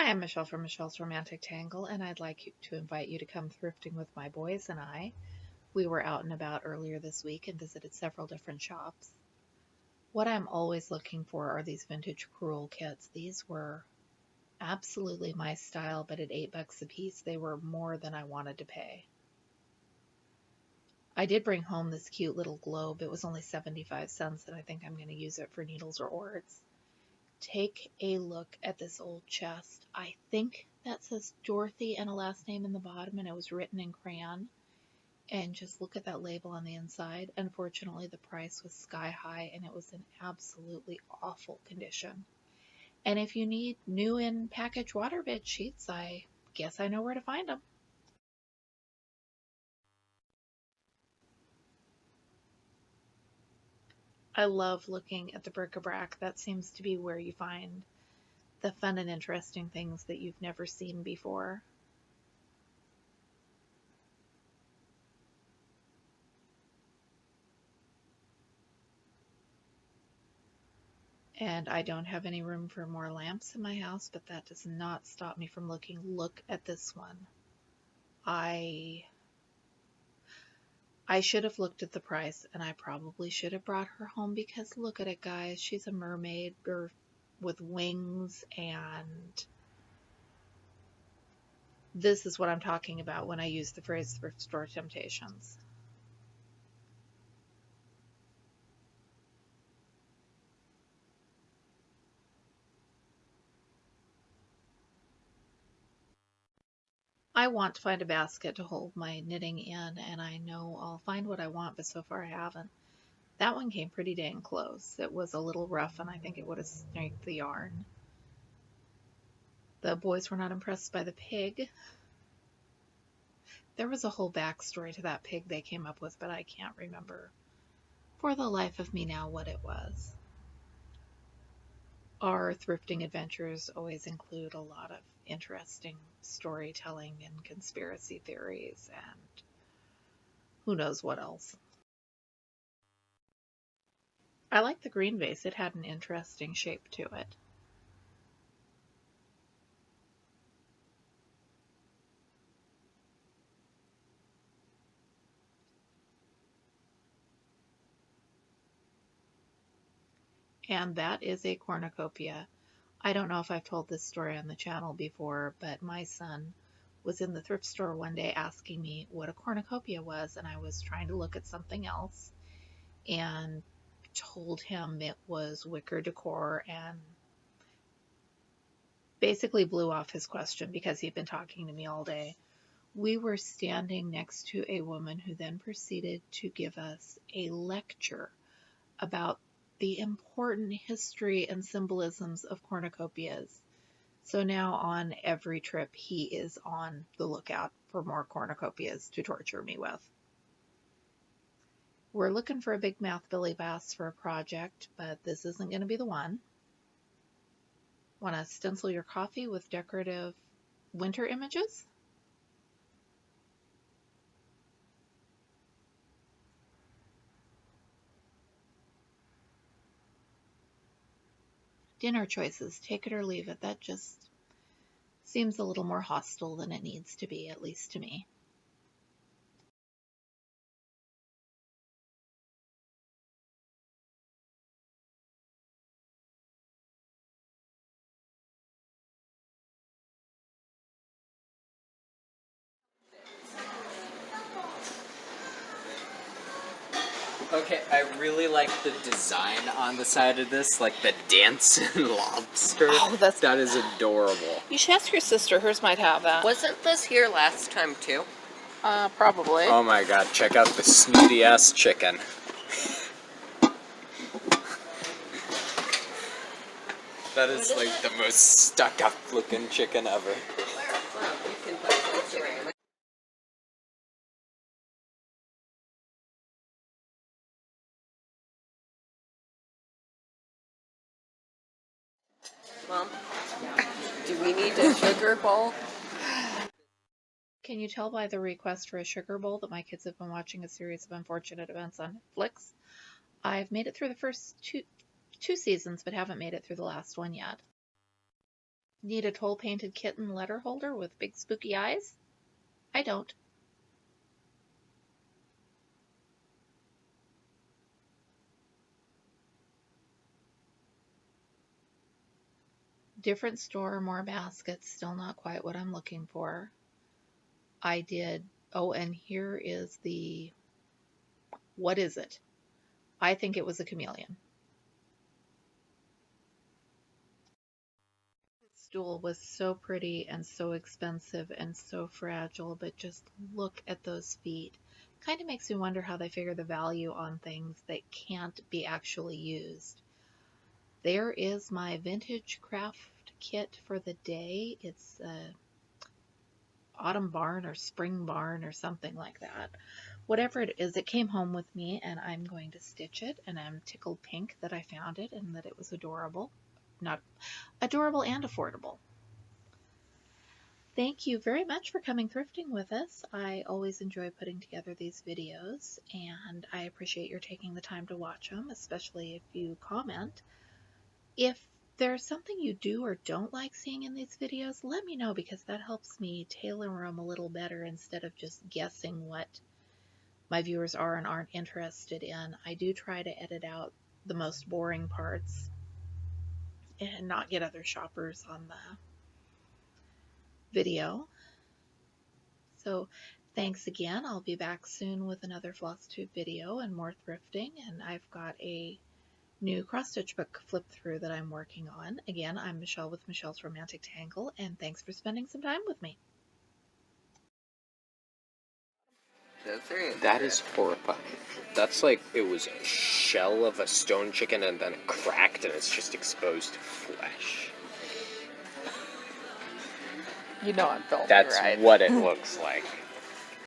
Hi, I'm Michelle from Michelle's Romantic Tangle, and I'd like to invite you to come thrifting with my boys and I. We were out and about earlier this week and visited several different shops. What I'm always looking for are these vintage crewel kits. These were absolutely my style, but at $8 a piece, they were more than I wanted to pay. I did bring home this cute little globe. It was only 75 cents, and I think I'm going to use it for needles or ords. Take a look at this old chest. I think that says Dorothy and a last name in the bottom, and it was written in crayon. And just look at that label on the inside. Unfortunately, the price was sky high, and it was in absolutely awful condition. And if you need new in package water bed sheets, I guess I know where to find them. I love looking at the bric-a-brac. That seems to be where you find the fun and interesting things that you've never seen before. And I don't have any room for more lamps in my house, but that does not stop me from looking. Look at this one. I should have looked at the price, and I probably should have brought her home, because look at it, guys. She's a mermaid with wings, and this is what I'm talking about when I use the phrase thrift store temptations. I want to find a basket to hold my knitting in, and I know I'll find what I want, but so far I haven't. That one came pretty dang close. It was a little rough, and I think it would have snagged the yarn. The boys were not impressed by the pig. There was a whole backstory to that pig they came up with, but I can't remember for the life of me now what it was. Our thrifting adventures always include a lot of interesting storytelling and conspiracy theories and who knows what else. I like the green vase. It had an interesting shape to it. And that is a cornucopia. I don't know if I've told this story on the channel before, but my son was in the thrift store one day asking me what a cornucopia was, and I was trying to look at something else and told him it was wicker decor, and basically blew off his question because he'd been talking to me all day. We were standing next to a woman who then proceeded to give us a lecture about the important history and symbolisms of cornucopias. So now on every trip, he is on the lookout for more cornucopias to torture me with. We're looking for a big mouth Billy Bass for a project, but this isn't going to be the one. Want to stencil your coffee with decorative winter images? Dinner choices, take it or leave it. That just seems a little more hostile than it needs to be, at least to me. Okay, I really like the design on the side of this, like the dancing lobster. Oh, that is adorable. You should ask your sister. Hers might have that. Wasn't this here last time too? Probably. Oh my god, check out the snooty ass chicken. That is like the most stuck up looking chicken ever. Well, you can put those around. Mom, do we need a sugar bowl? Can you tell by the request for a sugar bowl that my kids have been watching a series of unfortunate events on Netflix? I've made it through the first two seasons, but haven't made it through the last one yet. Need a toll-painted kitten letter holder with big spooky eyes? I don't. Different store, more baskets, still not quite what I'm looking for. I did, oh, and here is the, what is it? I think it was a chameleon. The stool was so pretty and so expensive and so fragile, but just look at those feet. Kind of makes me wonder how they figure the value on things that can't be actually used. There is my vintage craft kit for the day. It's a autumn barn or spring barn or something like that. Whatever it is, it came home with me and I'm going to stitch it, and I'm tickled pink that I found it and that it was adorable. Not adorable and affordable. Thank you very much for coming thrifting with us. I always enjoy putting together these videos, and I appreciate your taking the time to watch them, especially if you comment. If there's something you do or don't like seeing in these videos, let me know, because that helps me tailor them a little better instead of just guessing what my viewers are and aren't interested in. I do try to edit out the most boring parts and not get other shoppers on the video. So thanks again. I'll be back soon with another FlossTube video and more thrifting, and I've got a new cross-stitch book flip through that I'm working on. Again, I'm Michelle with Michelle's Romantic Tangle, and thanks for spending some time with me. That is horrifying. That's like it was a shell of a stone chicken and then it cracked and it's just exposed flesh. You know I'm filming, That's right? what it looks like.